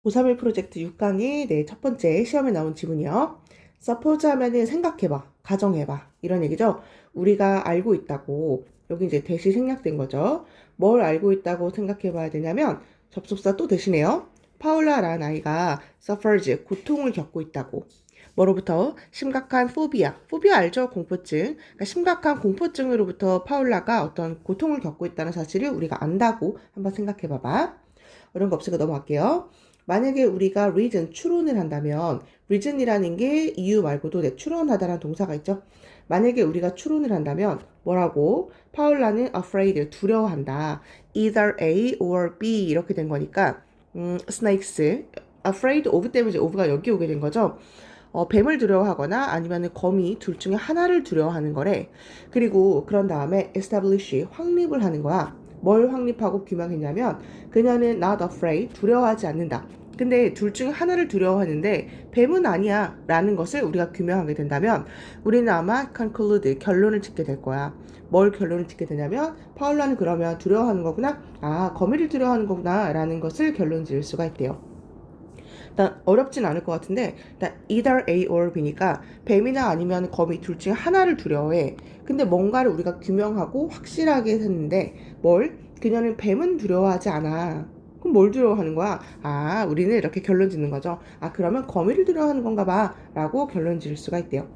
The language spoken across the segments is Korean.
고3일 프로젝트 6강의 첫 번째 시험에 나온 지문이요. suppose 하면은 생각해봐, 가정해봐 이런 얘기죠. 우리가 알고 있다고 여기 이제 대시 생략된 거죠. 뭘 알고 있다고 생각해봐야 되냐면 접속사 또 대신해요. 파울라라는 아이가 suffers 고통을 겪고 있다고. 뭐로부터? 심각한 포비아 알죠? 공포증. 그러니까 심각한 공포증으로부터 파울라가 어떤 고통을 겪고 있다는 사실을 우리가 안다고 한번 생각해봐봐. 어려운 거 없으니까 넘어갈게요. 만약에 우리가 reason, 추론을 한다면 reason이라는 게 이유 말고도 추론하다라는 동사가 있죠. 만약에 우리가 추론을 한다면 뭐라고? 파울라는 afraid, 두려워한다. either A or B 이렇게 된 거니까 snakes, afraid of 때문에 이제 of가 여기 오게 된 거죠. 뱀을 두려워하거나 아니면 거미 둘 중에 하나를 두려워하는 거래. 그리고 그런 다음에 establish, 확립을 하는 거야. 뭘 확립하고 규명했냐면 그녀는 not afraid, 두려워하지 않는다. 근데 둘 중 하나를 두려워하는데 뱀은 아니야 라는 것을 우리가 규명하게 된다면 우리는 아마 conclude, 결론을 짓게 될 거야. 뭘 결론을 짓게 되냐면 파울라는 그러면 두려워하는 거구나, 거미를 두려워하는 거구나 라는 것을 결론 지을 수가 있대요. 일단 어렵진 않을 것 같은데 일단 either A or B니까 뱀이나 아니면 거미 둘 중에 하나를 두려워해. 근데 뭔가를 우리가 규명하고 확실하게 했는데 뭘? 그녀는 뱀은 두려워하지 않아. 그럼 뭘 두려워하는 거야? 우리는 이렇게 결론 짓는 거죠. 그러면 거미를 두려워하는 건가 봐 라고 결론 지을 수가 있대요.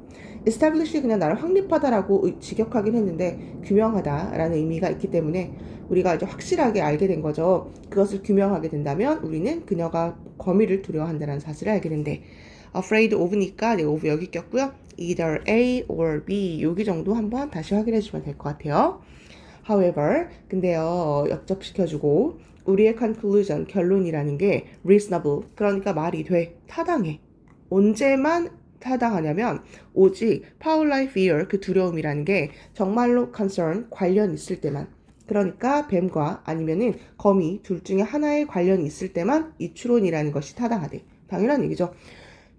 establish 그냥 나를 확립하다라고 직역하긴 했는데 규명하다라는 의미가 있기 때문에 우리가 이제 확실하게 알게 된 거죠. 그것을 규명하게 된다면 우리는 그녀가 거미를 두려워한다는 사실을 알게 된대. afraid of니까 of 여기 꼈고요. either A or B 여기 정도 한번 다시 확인해 주면 될 것 같아요. However, 근데요, 역접시켜주고 우리의 conclusion, 결론이라는 게 reasonable, 그러니까 말이 돼, 타당해. 언제만 타당하냐면 오직 파울라의 fear, 그 두려움이라는 게 정말로 concern, 관련 있을 때만. 그러니까 뱀과 아니면은 거미 둘 중에 하나의 관련이 있을 때만 이 추론이라는 것이 타당하대. 당연한 얘기죠.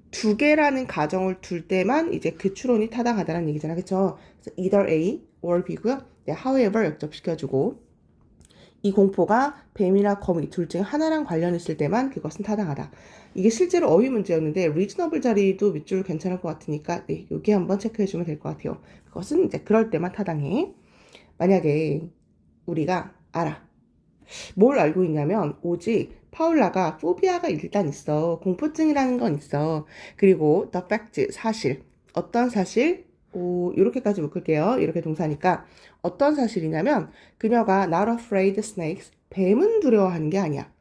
두 개라는 가정을 둘 때만 이제 그 추론이 타당하다는 얘기잖아. 그쵸? 그래서 either A or B고요. however 역접시켜주고 이 공포가 뱀이나 거미 둘 중에 하나랑 관련 있을 때만 그것은 타당하다. 이게 실제로 어휘 문제였는데 reasonable 자리도 밑줄 괜찮을 것 같으니까 여기 한번 체크해주면 될 것 같아요. 그것은 이제 그럴 때만 타당해. 만약에 우리가 알아. 뭘 알고 있냐면 오직 파울라가 포비아가 일단 있어. 공포증이라는 건 있어. 그리고 the fact, 사실. 어떤 사실? 이렇게까지 묶을게요. 이렇게 동사니까 어떤 사실이냐면 그녀가 not afraid snakes, 뱀은 두려워하는 게 아니야.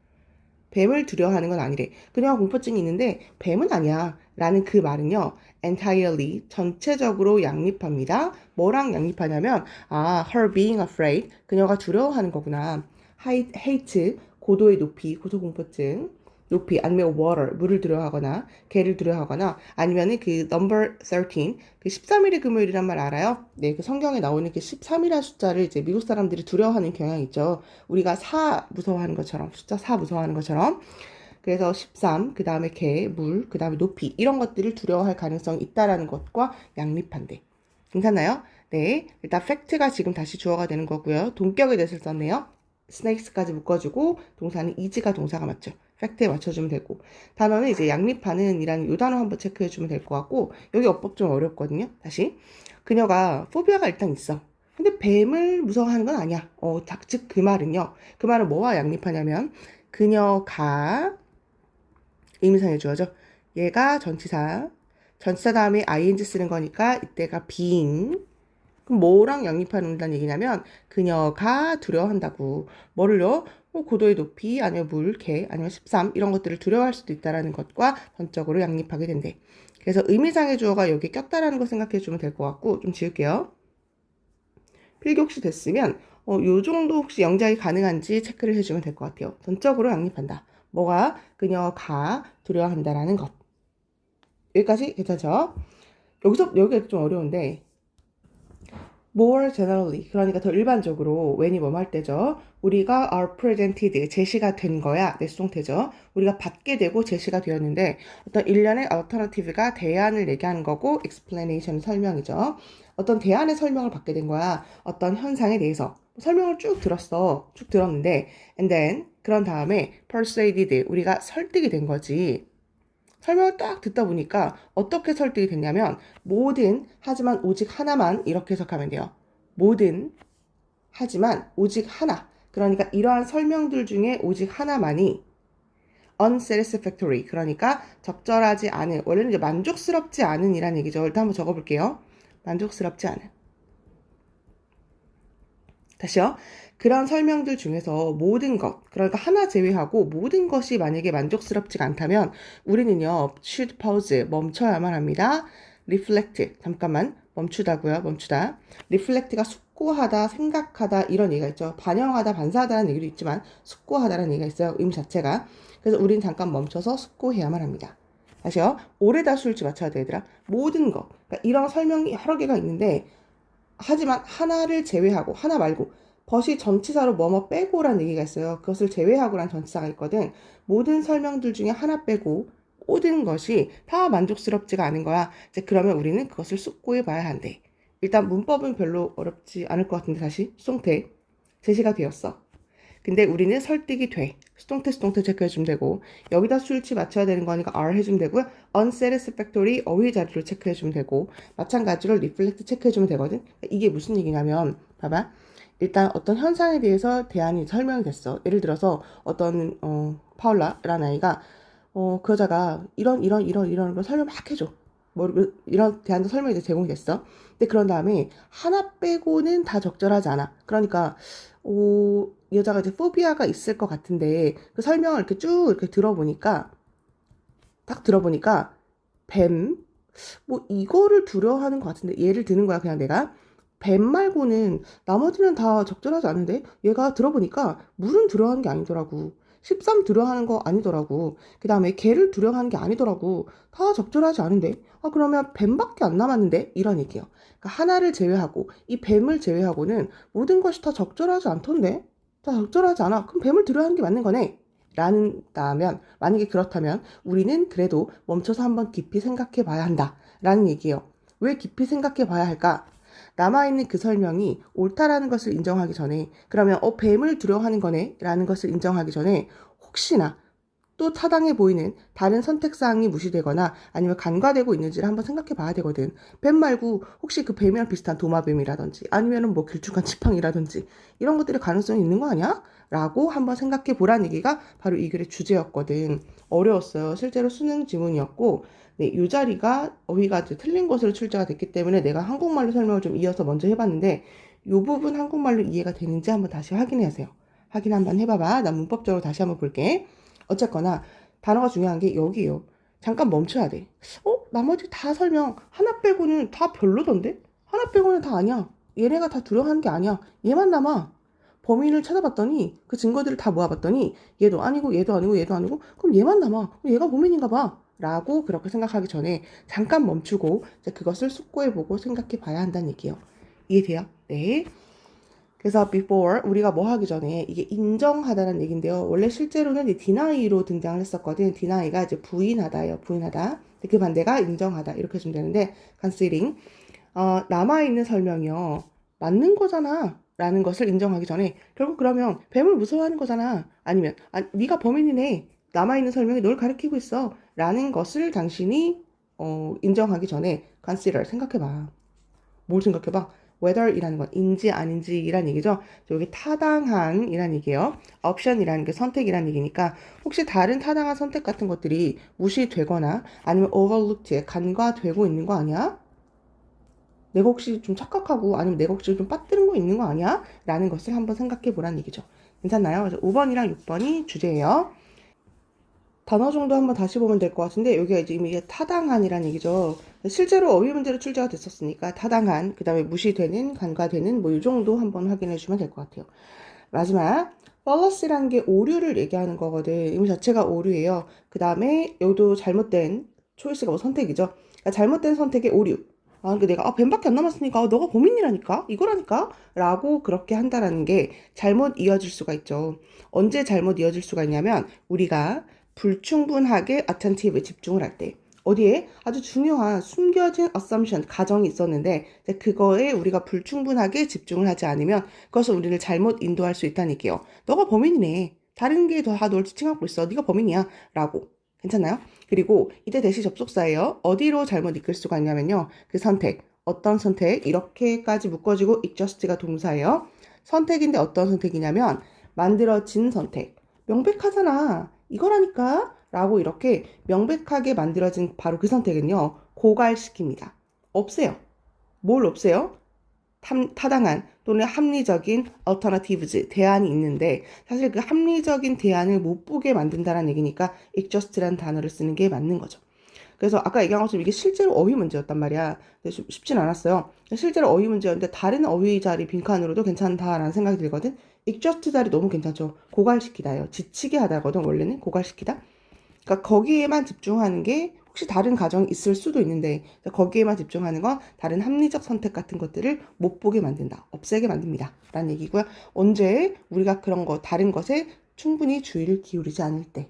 뱀을 두려워하는 건 아니래. 그녀가 공포증이 있는데 뱀은 아니야. 라는 그 말은요. entirely, 전체적으로 양립합니다. 뭐랑 양립하냐면 her being afraid, 그녀가 두려워하는 거구나. hate, 고도의 높이, 고소공포증. 높이 아니면 water, 물을 두려워하거나 개를 두려워하거나 아니면은 그 number 13, 그 13일의 금요일이란 말 알아요? 네, 그 성경에 나오는 그 13이라는 숫자를 이제 미국 사람들이 두려워하는 경향이 있죠. 우리가 4 무서워하는 것처럼, 숫자 4 무서워하는 것처럼. 그래서 13, 그 다음에 개, 물, 그 다음에 높이 이런 것들을 두려워할 가능성이 있다라는 것과 양립한대. 괜찮나요? 네, 일단 팩트가 지금 다시 주어가 되는 거고요. 동격의 대을 썼네요. snakes까지 묶어주고 동사는 is가 동사가 맞죠. 팩트에 맞춰주면 되고 단어는 이제 양립하는 이라는 요 단어 한번 체크해주면 될 것 같고 여기 어법 좀 어렵거든요. 다시 그녀가 포비아가 일단 있어. 근데 뱀을 무서워하는 건 아니야. 즉 그 말은요. 그 말은 뭐와 양립하냐면 그녀가 의미상의 주어죠. 얘가 전치사. 전치사 다음에 ing 쓰는 거니까 이때가 being. 그럼 뭐랑 양립하는다는 얘기냐면 그녀가 두려워한다고. 뭐를요? 고도의 높이, 아니면 물, 개, 아니면 13 이런 것들을 두려워할 수도 있다는 것과 전적으로 양립하게 된대. 그래서 의미상의 주어가 여기 꼈다라는 거 생각해 주면 될 것 같고 좀 지울게요. 필기 혹시 됐으면 요 정도 혹시 영작이 가능한지 체크를 해주면 될 것 같아요. 전적으로 양립한다. 뭐가? 그녀가 두려워한다라는 것. 여기까지 괜찮죠? 여기가 좀 어려운데 more generally, 그러니까 더 일반적으로 when이 뭐뭐 할 때죠. 우리가 are presented, 제시가 된 거야. 뇌수동태죠. 우리가 받게 되고 제시가 되었는데 어떤 일련의 alternative가 대안을 얘기하는 거고 explanation 설명이죠. 어떤 대안의 설명을 받게 된 거야. 어떤 현상에 대해서. 설명을 쭉 들었어. 쭉 들었는데 and then 그런 다음에 persuaded 우리가 설득이 된 거지. 설명을 딱 듣다 보니까 어떻게 설득이 됐냐면 모든 하지만 오직 하나만 이렇게 해석하면 돼요. 모든 하지만 오직 하나. 그러니까 이러한 설명들 중에 오직 하나만이 unsatisfactory. 그러니까 적절하지 않은. 원래는 이제 만족스럽지 않은 이란 얘기죠. 일단 한번 적어볼게요. 만족스럽지 않은. 다시요. 그런 설명들 중에서 모든 것, 그러니까 하나 제외하고 모든 것이 만약에 만족스럽지가 않다면 우리는요, should pause, 멈춰야만 합니다. reflect, 잠깐만, 멈추다고요, 멈추다. reflect가 숙고하다, 생각하다 이런 얘기가 있죠. 반영하다, 반사하다라는 얘기도 있지만 숙고하다라는 얘기가 있어요, 의미 자체가. 그래서 우리는 잠깐 멈춰서 숙고해야만 합니다. 다시요. 오래다 수일치 맞춰야 돼, 얘들아. 모든 것. 그러니까 이런 설명이 여러 개가 있는데 하지만 하나를 제외하고 하나 말고 벗이 전치사로 뭐뭐 빼고라는 얘기가 있어요. 그것을 제외하고란 전치사가 있거든. 모든 설명들 중에 하나 빼고 모든 것이 다 만족스럽지가 않은 거야. 이제 그러면 우리는 그것을 숙고해 봐야 한대. 일단 문법은 별로 어렵지 않을 것 같은데 다시 수동태 제시가 되었어. 근데 우리는 설득이 돼. 수동태 체크해주면 되고 여기다 수일치 맞춰야 되는 거니까 R 해주면 되고요. unsatisfactory 어휘 자리로 체크해주면 되고 마찬가지로 reflect 체크해주면 되거든. 이게 무슨 얘기냐면 봐봐. 일단 어떤 현상에 대해서 대안이 설명이 됐어. 예를 들어서 어떤 파울라라는 아이가 그 여자가 이런 걸 설명 막 해줘. 뭐 이런 대안도 설명이 제공이 됐어. 근데 그런 다음에 하나 빼고는 다 적절하지 않아. 그러니까 이 여자가 이제 포비아가 있을 것 같은데 그 설명을 이렇게 쭉 이렇게 딱 들어보니까 뱀, 뭐 이거를 두려워하는 것 같은데 예를 드는 거야 그냥 내가 뱀 말고는 나머지는 다 적절하지 않은데 얘가 들어보니까 물은 두려워하는 게 아니더라고. 13 두려워하는 거 아니더라고. 그 다음에 개를 두려워하는 게 아니더라고. 다 적절하지 않은데? 그러면 뱀밖에 안 남았는데? 이런 얘기예요. 그러니까 하나를 제외하고 이 뱀을 제외하고는 모든 것이 다 적절하지 않던데? 다 적절하지 않아. 그럼 뱀을 두려워하는 게 맞는 거네. 라는다면 만약에 그렇다면 우리는 그래도 멈춰서 한번 깊이 생각해 봐야 한다. 라는 얘기예요. 왜 깊이 생각해 봐야 할까? 남아있는 그 설명이 옳다라는 것을 인정하기 전에 그러면 뱀을 두려워하는 거네 라는 것을 인정하기 전에 혹시나 또 타당해 보이는 다른 선택사항이 무시되거나 아니면 간과되고 있는지를 한번 생각해 봐야 되거든. 뱀 말고 혹시 그 뱀이랑 비슷한 도마뱀이라든지 아니면은 뭐 길쭉한 지팡이라든지 이런 것들의 가능성이 있는 거 아니야? 라고 한번 생각해 보라는 얘기가 바로 이 글의 주제였거든. 어려웠어요. 실제로 수능 지문이었고 네, 이 자리가 어휘가 틀린 것으로 출제가 됐기 때문에 내가 한국말로 설명을 좀 이어서 먼저 해봤는데 이 부분 한국말로 이해가 되는지 한번 다시 확인하세요. 확인 한번 해봐봐. 나 문법적으로 다시 한번 볼게. 어쨌거나 단어가 중요한 게 여기에요. 잠깐 멈춰야 돼. 나머지 다 설명 하나 빼고는 다 별로던데? 하나 빼고는 다 아니야. 얘네가 다 두려워하는 게 아니야. 얘만 남아. 범인을 찾아봤더니 그 증거들을 다 모아봤더니 얘도 아니고 얘도 아니고 얘도 아니고 그럼 얘만 남아. 얘가 범인인가 봐. 라고 그렇게 생각하기 전에 잠깐 멈추고 이제 그것을 숙고해보고 생각해 봐야 한다는 얘기예요. 이해돼요? 네. 그래서 before 우리가 뭐 하기 전에 이게 인정하다는 얘기인데요. 원래 실제로는 이 deny로 등장을 했었거든. deny가 이제 부인하다예요. 부인하다. 그 반대가 인정하다. 이렇게 해주면 되는데 considering 남아있는 설명이요. 맞는 거잖아. 라는 것을 인정하기 전에 결국 그러면 뱀을 무서워하는 거잖아. 아니면 네가 범인이네. 남아있는 설명이 널 가리키고 있어. 라는 것을 당신이 인정하기 전에 consider 생각해봐. 뭘 생각해봐? whether이라는 건 인지 아닌지 이란 얘기죠. 여기 타당한 이란 얘기예요. option이라는 게 선택이란 얘기니까 혹시 다른 타당한 선택 같은 것들이 무시되거나 아니면 overlooked에 간과되고 있는 거 아니야? 내가 혹시 좀 착각하고 아니면 내가 혹시 좀 빠뜨린 거 있는 거 아니야? 라는 것을 한번 생각해 보라는 얘기죠. 괜찮나요? 그래서 5번이랑 6번이 주제예요. 단어 정도 한번 다시 보면 될 것 같은데 여기가 이제 이미 타당한이라는 얘기죠. 실제로 어휘 문제로 출제가 됐었으니까 타당한, 그 다음에 무시되는, 간과되는 뭐 이 정도 한번 확인해 주면 될 것 같아요. 마지막 fallacy라는 게 오류를 얘기하는 거거든. 의미 자체가 오류예요. 그 다음에 여기도 잘못된 초이스가 뭐 선택이죠. 그러니까 잘못된 선택의 오류. 그러니까 내가 뱀밖에 안 남았으니까 너가 범인이라니까 이거라니까 라고 그렇게 한다라는 게 잘못 이어질 수가 있죠. 언제 잘못 이어질 수가 있냐면 우리가 불충분하게 attentive 집중을 할 때, 어디에? 아주 중요한 숨겨진 assumption, 가정이 있었는데 그거에 우리가 불충분하게 집중을 하지 않으면 그것은 우리를 잘못 인도할 수 있다는 얘기예요. 너가 범인이네. 다른 게 다 널 지칭하고 있어. 네가 범인이야. 라고. 괜찮나요? 그리고 이때 대시 접속사예요. 어디로 잘못 이끌 수가 있냐면요. 그 선택. 어떤 선택? 이렇게까지 묶어지고 adjust가 동사예요. 선택인데 어떤 선택이냐면 만들어진 선택. 명백하잖아. 이거라니까? 라고 이렇게 명백하게 만들어진 바로 그 선택은요. 고갈시킵니다. 없애요. 뭘 없애요? 타당한 또는 합리적인 alternatives, 대안이 있는데 사실 그 합리적인 대안을 못 보게 만든다는 얘기니까 adjust라는 단어를 쓰는 게 맞는 거죠. 그래서 아까 얘기한 것처럼 이게 실제로 어휘 문제였단 말이야. 근데 좀 쉽진 않았어요. 실제로 어휘 문제였는데 다른 어휘 자리 빈칸으로도 괜찮다라는 생각이 들거든. adjust 자리 너무 괜찮죠. 고갈시키다예요. 지치게 하다거든 원래는 고갈시키다. 그러니까 거기에만 집중하는 게 혹시 다른 가정이 있을 수도 있는데 거기에만 집중하는 건 다른 합리적 선택 같은 것들을 못 보게 만든다. 없애게 만듭니다. 라는 얘기고요. 언제 우리가 그런 거 다른 것에 충분히 주의를 기울이지 않을 때.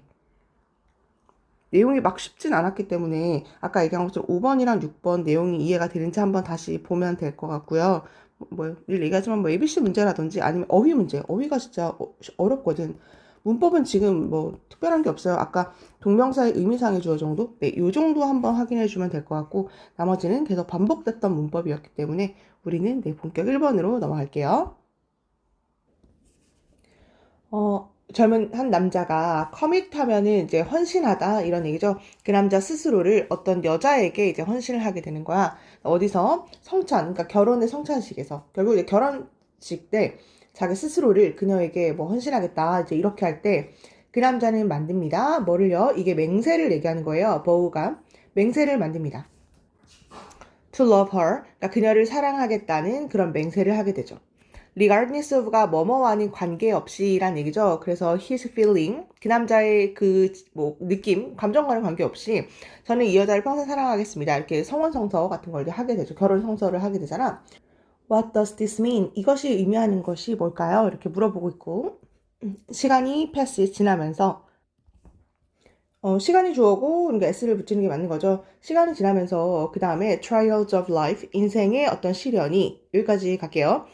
내용이 막 쉽진 않았기 때문에 아까 얘기한 것처럼 5번이랑 6번 내용이 이해가 되는지 한번 다시 보면 될 것 같고요. 늘 얘기하지만 ABC 문제라든지 아니면 어휘 문제, 어휘가 진짜 어렵거든. 문법은 지금 특별한 게 없어요. 아까 동명사의 의미상의 주어 정도? 네, 요 정도 한번 확인해 주면 될 것 같고 나머지는 계속 반복됐던 문법이었기 때문에 우리는 본격 1번으로 넘어갈게요. 젊은 한 남자가 커밋하면은 이제 헌신하다 이런 얘기죠. 그 남자 스스로를 어떤 여자에게 이제 헌신을 하게 되는 거야. 어디서? 성찬, 그러니까 결혼의 성찬식에서. 결국 이제 결혼식 때 자기 스스로를 그녀에게 헌신하겠다 이제 이렇게 할 때 그 남자는 만듭니다. 뭐를요? 이게 맹세를 얘기하는 거예요. 버우가 맹세를 만듭니다. To love her, 그러니까 그녀를 사랑하겠다는 그런 맹세를 하게 되죠. regardless of가 뭐뭐와는 관계없이란 얘기죠. 그래서 his feeling, 그 남자의 느낌, 감정과는 관계없이 저는 이 여자를 평생 사랑하겠습니다. 이렇게 성원성서 같은 걸 하게 되죠. 결혼 성서를 하게 되잖아. What does this mean? 이것이 의미하는 것이 뭘까요? 이렇게 물어보고 있고 시간이 지나면서 시간이 주어고 그러니까 s를 붙이는 게 맞는 거죠. 시간이 지나면서 그 다음에 trials of life, 인생의 어떤 시련이 여기까지 갈게요.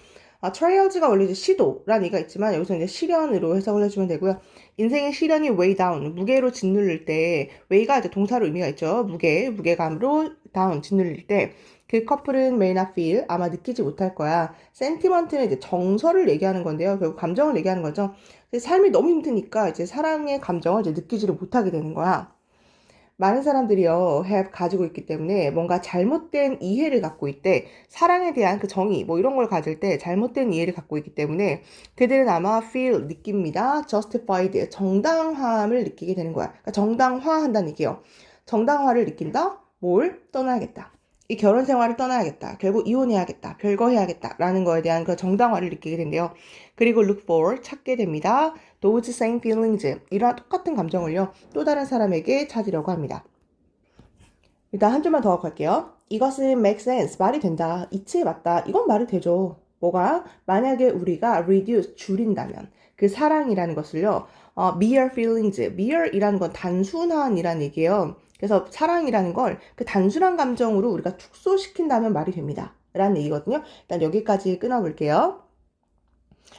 트라이얼즈가 원래 이제 시도라는 얘기가 있지만 여기서 이제 시련으로 해석을 해주면 되고요. 인생의 시련이 way down, 무게로 짓눌릴 때, weigh가 이제 동사로 의미가 있죠. 무게감으로 down, 짓눌릴 때, 그 커플은 may not feel, 아마 느끼지 못할 거야. sentiment는 이제 정서를 얘기하는 건데요. 결국 감정을 얘기하는 거죠. 삶이 너무 힘드니까 이제 사랑의 감정을 이제 느끼지를 못하게 되는 거야. 많은 사람들이요, 가지고 있기 때문에 뭔가 잘못된 이해를 갖고 있대. 사랑에 대한 그 정의, 이런 걸 가질 때 잘못된 이해를 갖고 있기 때문에 그들은 아마 feel, 느낍니다. justified, 정당함을 느끼게 되는 거야. 그러니까 정당화한다는 얘기예요. 정당화를 느낀다? 뭘? 떠나야겠다. 이 결혼 생활을 떠나야겠다. 결국 이혼해야겠다. 별거 해야겠다. 라는 거에 대한 그 정당화를 느끼게 된대요. 그리고 look for, 찾게 됩니다. those same feelings, 이러한 똑같은 감정을요, 또 다른 사람에게 찾으려고 합니다. 일단 한 줄만 더 갈게요. 이것은 make sense, 말이 된다. 이치에 맞다. 이건 말이 되죠. 뭐가? 만약에 우리가 reduce, 줄인다면 그 사랑이라는 것을요, mere feelings, mere이라는 건 단순한이라는 얘기예요. 그래서 사랑이라는 걸 그 단순한 감정으로 우리가 축소시킨다면 말이 됩니다. 라는 얘기거든요. 일단 여기까지 끊어볼게요.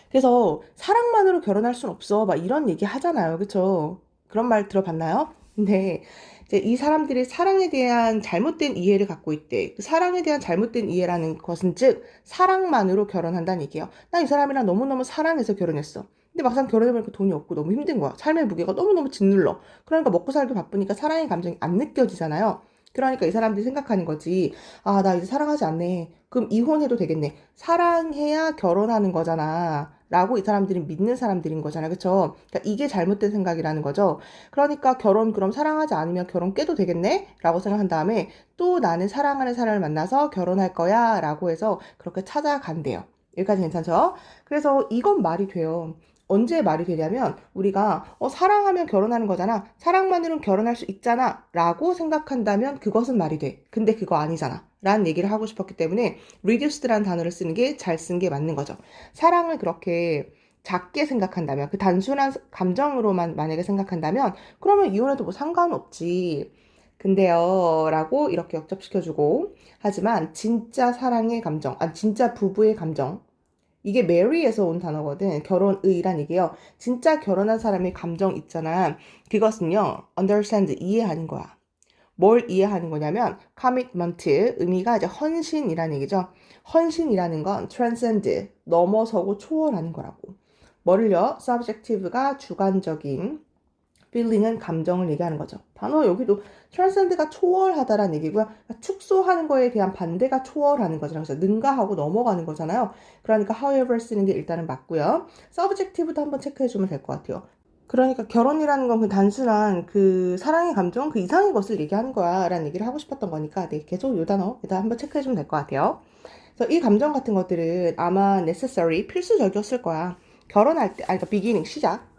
그래서 사랑만으로 결혼할 순 없어. 막 이런 얘기 하잖아요. 그쵸? 그런 말 들어봤나요? 근데 이제 이 사람들이 사랑에 대한 잘못된 이해를 갖고 있대. 그 사랑에 대한 잘못된 이해라는 것은 즉 사랑만으로 결혼한다는 얘기예요. 난 이 사람이랑 너무너무 사랑해서 결혼했어. 근데 막상 결혼해보니까 돈이 없고 너무 힘든 거야. 삶의 무게가 너무너무 짓눌러. 그러니까 먹고 살기 바쁘니까 사랑의 감정이 안 느껴지잖아요. 그러니까 이 사람들이 생각하는 거지. 아, 나 이제 사랑하지 않네. 그럼 이혼해도 되겠네. 사랑해야 결혼하는 거잖아. 라고 이 사람들이 믿는 사람들인 거잖아. 그쵸? 그러니까 이게 잘못된 생각이라는 거죠. 그러니까 결혼 그럼 사랑하지 않으면 결혼 깨도 되겠네? 라고 생각한 다음에 또 나는 사랑하는 사람을 만나서 결혼할 거야. 라고 해서 그렇게 찾아간대요. 여기까지 괜찮죠? 그래서 이건 말이 돼요. 언제 말이 되냐면 우리가 사랑하면 결혼하는 거잖아. 사랑만으로는 결혼할 수 있잖아. 라고 생각한다면 그것은 말이 돼. 근데 그거 아니잖아. 라는 얘기를 하고 싶었기 때문에 reduced라는 단어를 쓰는 게 잘 쓴 게 맞는 거죠. 사랑을 그렇게 작게 생각한다면 그 단순한 감정으로만 만약에 생각한다면 그러면 이혼해도 뭐 상관없지. 근데요 라고 이렇게 역접시켜주고 하지만 진짜 사랑의 감정, 진짜 부부의 감정 이게 mary에서 온 단어거든. 결혼의란 얘기예요. 진짜 결혼한 사람의 감정 있잖아. 그것은요 understand 이해하는 거야. 뭘 이해하는 거냐면 commitment 의미가 이제 헌신이라는 얘기죠. 헌신이라는 건 transcend 넘어서고 초월하는 거라고. 뭐를요? subjective가 주관적인 feeling은 감정을 얘기하는 거죠. 단어 여기도 transcend가 초월하다라는 얘기고요. 그러니까 축소하는 거에 대한 반대가 초월하는 거잖아요. 그래서 능가하고 넘어가는 거잖아요. 그러니까 however 쓰는 게 일단은 맞고요. subjective도 한번 체크해주면 될 것 같아요. 그러니까 결혼이라는 건 그 단순한 그 사랑의 감정 그 이상의 것을 얘기하는 거야 라는 얘기를 하고 싶었던 거니까 네, 계속 요 단어 일단 한번 체크해주면 될 것 같아요. 그래서 이 감정 같은 것들은 아마 necessary 필수적이었을 거야. 결혼할 때, 그러니까 beginning 시작.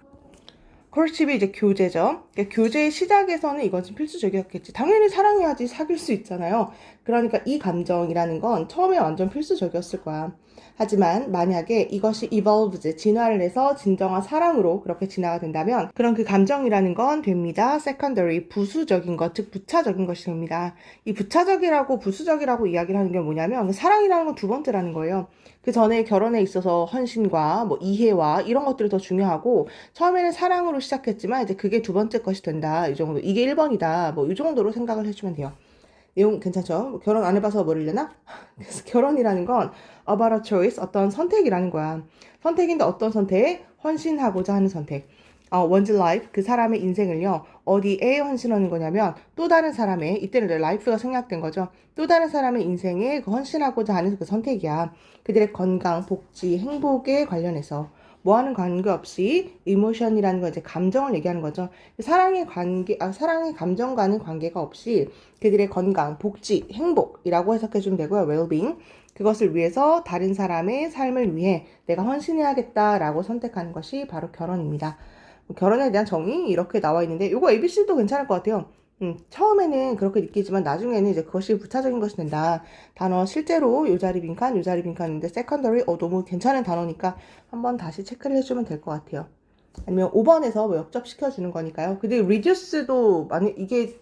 콜십이 이제 교제죠. 그러니까 교제의 시작에서는 이건 좀 필수적이었겠지. 당연히 사랑해야지 사귈 수 있잖아요. 그러니까 이 감정이라는 건 처음에 완전 필수적이었을 거야. 하지만 만약에 이것이 evolves, 진화를 해서 진정한 사랑으로 그렇게 진화가 된다면 그럼 그 감정이라는 건 됩니다. secondary, 부수적인 것, 즉 부차적인 것이 됩니다. 이 부차적이라고 부수적이라고 이야기를 하는 게 뭐냐면 사랑이라는 건 두 번째라는 거예요. 그 전에 결혼에 있어서 헌신과 뭐 이해와 이런 것들이 더 중요하고 처음에는 사랑으로 시작했지만 이제 그게 두 번째 것이 된다. 이 정도. 이게 1번이다. 뭐 이 정도로 생각을 해주면 돼요. 내용 괜찮죠? 뭐 결혼 안 해봐서 모르려나? 그래서 결혼이라는 건 about a choice, 어떤 선택이라는 거야. 선택인데 어떤 선택? 헌신하고자 하는 선택. one's life, 그 사람의 인생을요, 어디에 헌신하는 거냐면, 또 다른 사람의, 이때는 life가 생략된 거죠. 또 다른 사람의 인생에 그 헌신하고자 하는 그 선택이야. 그들의 건강, 복지, 행복에 관련해서. 뭐하는 관계없이 이모션이라는 건 이제 감정을 얘기하는 거죠. 사랑의 관계, 사랑의 감정과는 관계가 없이 그들의 건강, 복지, 행복이라고 해석해주면 되고요. well-being. 그것을 위해서 다른 사람의 삶을 위해 내가 헌신해야겠다라고 선택하는 것이 바로 결혼입니다. 결혼에 대한 정의 이렇게 나와 있는데 이거 ABC도 괜찮을 것 같아요. 처음에는 그렇게 느끼지만 나중에는 이제 그것이 부차적인 것이 된다. 단어 실제로 요 자리 빈칸, 요 자리 빈칸인데 secondary 너무 괜찮은 단어니까 한번 다시 체크를 해주면 될 것 같아요. 아니면 5번에서 뭐 역접시켜주는 거니까요. 근데 reduce도 만약 이게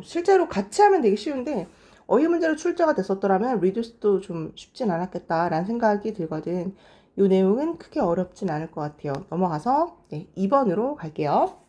실제로 같이 하면 되게 쉬운데 어휘 문제로 출제가 됐었더라면 reduce도 좀 쉽진 않았겠다라는 생각이 들거든. 이 내용은 크게 어렵진 않을 것 같아요. 넘어가서 네, 2번으로 갈게요.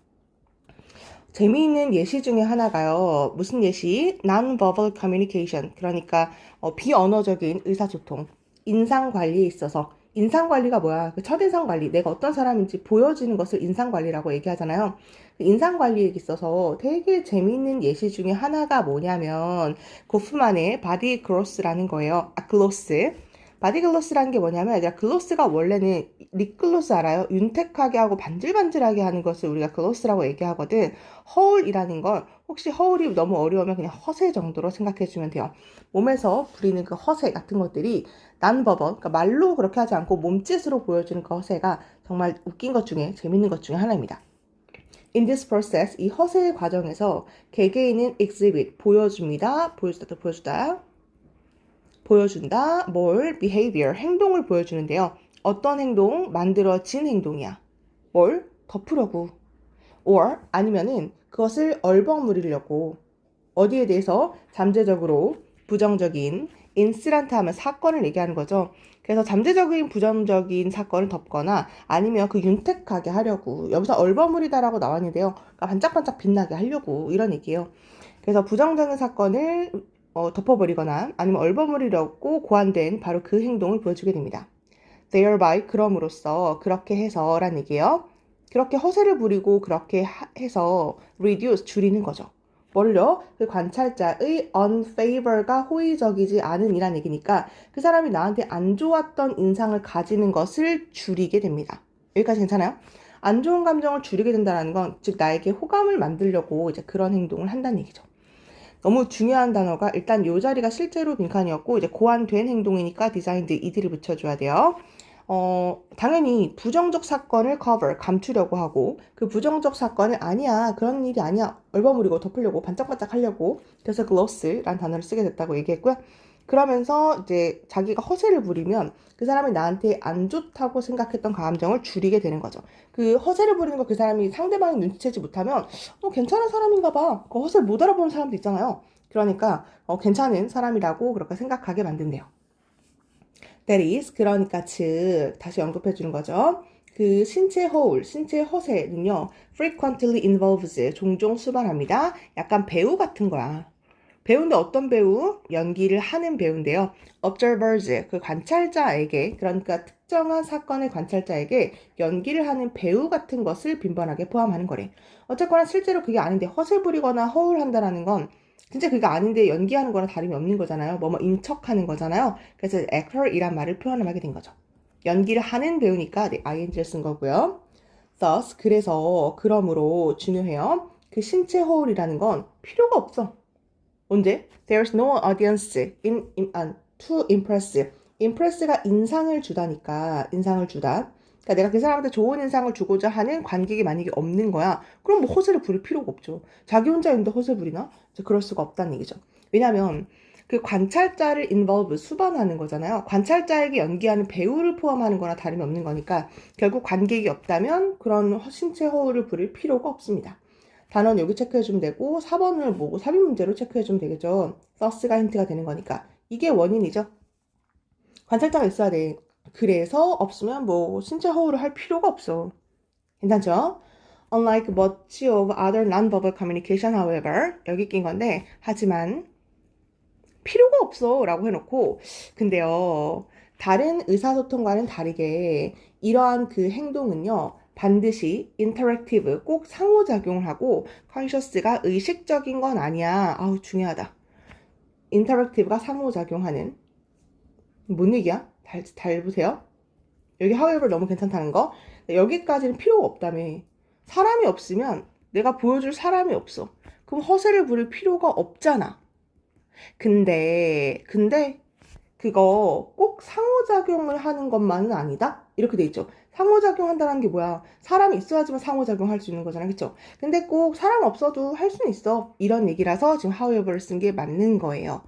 재미있는 예시 중에 하나가요. 무슨 예시? Non-verbal communication. 그러니까 비언어적인 의사소통. 인상관리에 있어서. 인상관리가 뭐야? 그 첫인상관리. 내가 어떤 사람인지 보여지는 것을 인상관리라고 얘기하잖아요. 인상관리에 있어서 되게 재미있는 예시 중에 하나가 뭐냐면 고프만의 바디 글로스라는 거예요. 글로스. 바디글로스라는 게 뭐냐면 얘들아 글로스가 원래는 립글로스 알아요? 윤택하게 하고 반질반질하게 하는 것을 우리가 글로스라고 얘기하거든. 허울이라는 건 혹시 허울이 너무 어려우면 그냥 허세 정도로 생각해주면 돼요. 몸에서 부리는 그 허세 같은 것들이 난버번, 그러니까 말로 그렇게 하지 않고 몸짓으로 보여주는 그 허세가 정말 웃긴 것 중에 재밌는 것 중에 하나입니다. In this process, 이 허세의 과정에서 개개인은 exhibit, 보여줍니다. 보여준다. 뭘? behavior, 행동을 보여주는데요. 어떤 행동? 만들어진 행동이야. 뭘? 덮으려고. or 아니면은 그것을 얼버무리려고. 어디에 대해서? 잠재적으로 부정적인 인시런트 하면 사건을 얘기하는 거죠. 그래서 잠재적인 부정적인 사건을 덮거나 아니면 그 윤택하게 하려고. 여기서 얼버무리다라고 나왔는데요. 그러니까 반짝반짝 빛나게 하려고 이런 얘기예요. 그래서 부정적인 사건을 덮어버리거나 아니면 얼버무리려고 고안된 바로 그 행동을 보여주게 됩니다. thereby 그럼으로써 그렇게 해서 라는 얘기예요. 그렇게 허세를 부리고 그렇게 해서 reduce 줄이는 거죠. 뭘요? 그 관찰자의 unfavor가 호의적이지 않은 이란 얘기니까 그 사람이 나한테 안 좋았던 인상을 가지는 것을 줄이게 됩니다. 여기까지 괜찮아요? 안 좋은 감정을 줄이게 된다는 건 즉 나에게 호감을 만들려고 이제 그런 행동을 한다는 얘기죠. 너무 중요한 단어가 일단 요 자리가 실제로 빈칸이었고 이제 고안된 행동이니까 디자인드 이들을 붙여줘야 돼요. 당연히 부정적 사건을 cover, 감추려고 하고 그 부정적 사건을 아니야, 그런 일이 아니야, 얼버무리고 덮으려고 반짝반짝 하려고 그래서 glosse라는 단어를 쓰게 됐다고 얘기했고요. 그러면서 이제 자기가 허세를 부리면 그 사람이 나한테 안 좋다고 생각했던 감정을 줄이게 되는 거죠. 그 허세를 부리는 거 그 사람이 상대방이 눈치채지 못하면 괜찮은 사람인가 봐. 그 허세 못 알아보는 사람도 있잖아요. 그러니까 괜찮은 사람이라고 그렇게 생각하게 만든대요. That is, 그러니까 즉 다시 언급해 주는 거죠. 그 신체 허울, 신체 허세는요, frequently involves, 종종 수반합니다. 약간 배우 같은 거야. 배우인데 어떤 배우? 연기를 하는 배우인데요. observers, 그 관찰자에게, 그러니까 특정한 사건의 관찰자에게 연기를 하는 배우 같은 것을 빈번하게 포함하는 거래. 어쨌거나 실제로 그게 아닌데 허세 부리거나 허울한다라는 건 진짜 그게 아닌데 연기하는 거랑 다름이 없는 거잖아요. 뭐뭐 인척하는 거잖아요. 그래서 actor이란 말을 표현을 하게 된 거죠. 연기를 하는 배우니까 네, ing를 쓴 거고요. thus, 그래서, 그러므로 중요해요. 그 신체 허울이라는 건 필요가 없어. 언제? There's no audience to impress. impress가 인상을 주다니까, 인상을 주다. 그러니까 내가 그 사람한테 좋은 인상을 주고자 하는 관객이 만약에 없는 거야. 그럼 뭐 허세를 부릴 필요가 없죠. 자기 혼자 있는데 허세 부리나? 그럴 수가 없다는 얘기죠. 왜냐하면 그 관찰자를 involve, 수반하는 거잖아요. 관찰자에게 연기하는 배우를 포함하는 거나 다름이 없는 거니까 결국 관객이 없다면 그런 신체 허울을 부릴 필요가 없습니다. 단어는 여기 체크해주면 되고 4번을 보고 삽입 문제로 체크해주면 되겠죠. 서스가 힌트가 되는 거니까. 이게 원인이죠. 관찰자가 있어야 돼. 그래서 없으면 뭐 신체 허울을 할 필요가 없어. 괜찮죠? Unlike much of other non-verbal communication, however, 여기 낀 건데 하지만 필요가 없어 라고 해놓고 근데요 다른 의사소통과는 다르게 이러한 그 행동은요 반드시 interactive, 꼭 상호작용을 하고 conscious가 의식적인 건 아니야. 아우 중요하다. interactive가 상호작용하는 뭔 얘기야? 잘 보세요. 여기 however 너무 괜찮다는 거. 여기까지는 필요가 없다며. 사람이 없으면 내가 보여줄 사람이 없어. 그럼 허세를 부릴 필요가 없잖아. 근데 그거 꼭 상호작용을 하는 것만은 아니다? 이렇게 돼 있죠. 상호작용 한다는 게 뭐야? 사람이 있어야지만 상호작용 할 수 있는 거잖아. 그쵸? 근데 꼭 사람 없어도 할 수는 있어. 이런 얘기라서 지금 however를 쓴 게 맞는 거예요.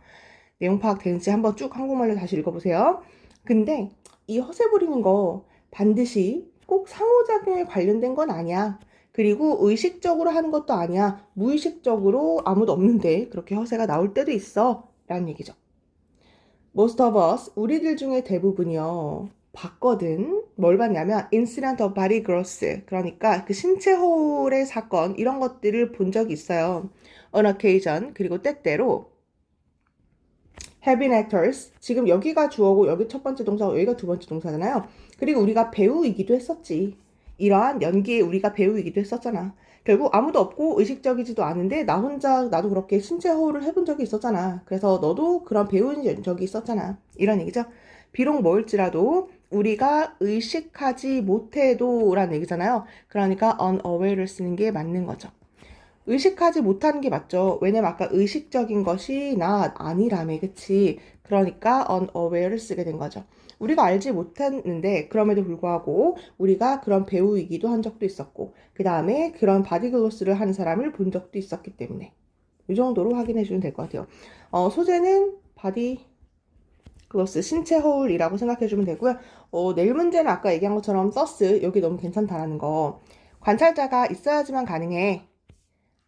내용 파악 되는지 한번 쭉 한국말로 다시 읽어보세요. 근데 이 허세 부리는 거 반드시 꼭 상호작용에 관련된 건 아니야. 그리고 의식적으로 하는 것도 아니야. 무의식적으로 아무도 없는데 그렇게 허세가 나올 때도 있어. 라는 얘기죠. Most of us, 우리들 중에 대부분이요. 봤거든. 뭘 봤냐면 incident of body growth, 그러니까 그 신체 허울의 사건 이런 것들을 본 적이 있어요. On occasion, 그리고 때때로 have been actors, 지금 여기가 주어고 여기 첫 번째 동사고 여기가 두 번째 동사잖아요. 그리고 우리가 배우이기도 했었지. 이러한 연기에 우리가 배우이기도 했었잖아. 결국 아무도 없고 의식적이지도 않은데 나 혼자 나도 그렇게 신체 허울을 해본 적이 있었잖아. 그래서 너도 그런 배운 적이 있었잖아. 이런 얘기죠. 비록 뭐일지라도 우리가 의식하지 못해도 라는 얘기잖아요. 그러니까 unaware를 쓰는 게 맞는 거죠. 의식하지 못하는 게 맞죠. 왜냐면 아까 의식적인 것이 나 아니라며, 그치? 그러니까 unaware를 쓰게 된 거죠. 우리가 알지 못했는데 그럼에도 불구하고 우리가 그런 배우이기도 한 적도 있었고 그 다음에 그런 바디글로스를 하는 사람을 본 적도 있었기 때문에 이 정도로 확인해 주면 될 것 같아요. 소재는 바디글로스, 신체 허울이라고 생각해 주면 되고요. 내일 문제는 아까 얘기한 것처럼 서스, 여기 너무 괜찮다라는 거. 관찰자가 있어야지만 가능해.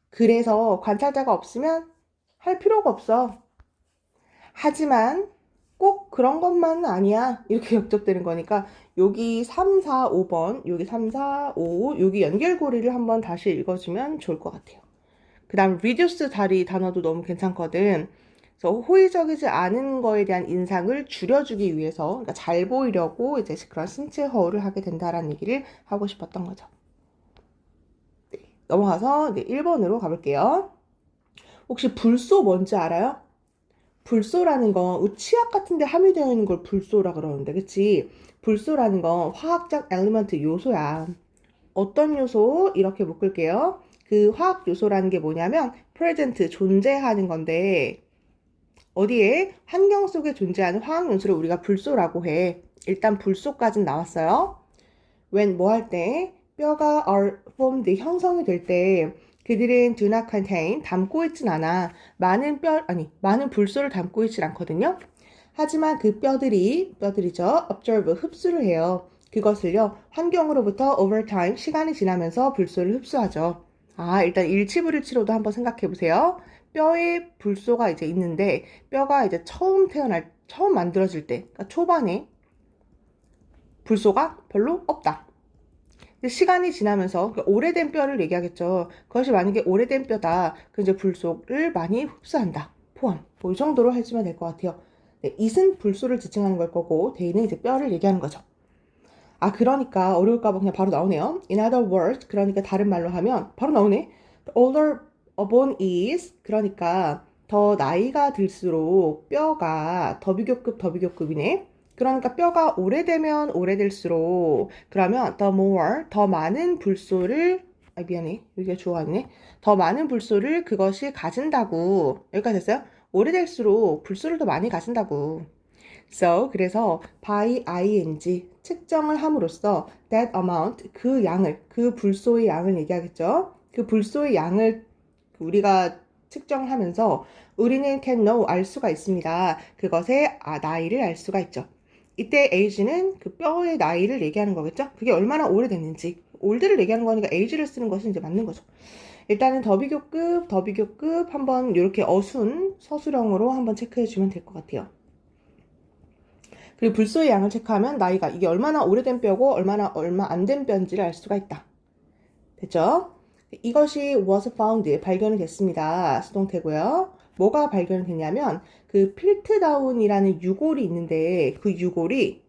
그래서 관찰자가 없으면 할 필요가 없어. 하지만 꼭 그런 것만은 아니야. 이렇게 역적되는 거니까 여기 3, 4, 5번, 여기 3, 4, 5, 여기 연결고리를 한번 다시 읽어주면 좋을 것 같아요. 그 다음 reduce 다리 단어도 너무 괜찮거든. 그래서 호의적이지 않은 거에 대한 인상을 줄여주기 위해서, 그러니까 잘 보이려고 이제 그런 신체 허울을 하게 된다라는 얘기를 하고 싶었던 거죠. 네, 넘어가서 이제 1번으로 가볼게요. 혹시 불소 뭔지 알아요? 불소라는 건 치약 같은 데 함유되어 있는 걸 불소라 그러는데, 그치? 불소라는 건 화학적 엘리먼트 요소야. 어떤 요소? 이렇게 묶을게요. 그 화학 요소라는 게 뭐냐면 present, 존재하는 건데 어디에? 환경 속에 존재하는 화학 요소를 우리가 불소라고 해. 일단 불소까지는 나왔어요. when 뭐 할 때? 뼈가 are formed, 형성이 될 때 그들은 do not contain, 담고 있진 않아. 많은 불소를 담고 있진 않거든요. 하지만 그 뼈들이죠. observe, 흡수를 해요. 그것을요, 환경으로부터 over time, 시간이 지나면서 불소를 흡수하죠. 일단 일치불일치로도 한번 생각해 보세요. 뼈에 불소가 이제 있는데, 뼈가 이제 처음 만들어질 때, 그러니까 초반에 불소가 별로 없다. 시간이 지나면서 오래된 뼈를 얘기하겠죠. 그것이 만약에 오래된 뼈다. 그 이제 불소를 많이 흡수한다. 포함. 뭐 이 정도로 해주면 될 것 같아요. 네, it은 불소를 지칭하는 걸 거고 대는 이제 뼈를 얘기하는 거죠. 그러니까 어려울까 봐 그냥 바로 나오네요. In other words, 그러니까 다른 말로 하면 바로 나오네. The older a bone is, 그러니까 더 나이가 들수록 뼈가 더비교급이네. 그러니까 뼈가 오래되면 오래될수록 그러면 the more, 더 많은 불소를 미안해. 여기가 주어가 있네. 더 많은 불소를 그것이 가진다고. 여기까지 됐어요? 오래될수록 불소를 더 많이 가진다고. So, 그래서 by ing, 측정을 함으로써 that amount, 그 양을, 그 불소의 양을 얘기하겠죠. 그 불소의 양을 우리가 측정하면서 우리는 can know, 알 수가 있습니다. 그것의 나이를 알 수가 있죠. 이때 age는 그 뼈의 나이를 얘기하는 거겠죠. 그게 얼마나 오래됐는지. 올드를 얘기하는 거니까 age를 쓰는 것이 이제 맞는 거죠. 일단은 더비교급 한번 이렇게 서술형으로 한번 체크해 주면 될 것 같아요. 그리고 불소의 양을 체크하면 나이가 이게 얼마나 오래된 뼈고 얼마 안 된 뼈인지를 알 수가 있다. 됐죠? 이것이 was found, 발견이 됐습니다. 수동태고요. 뭐가 발견이 됐냐면 그 필트다운이라는 유골이 있는데 그 유골이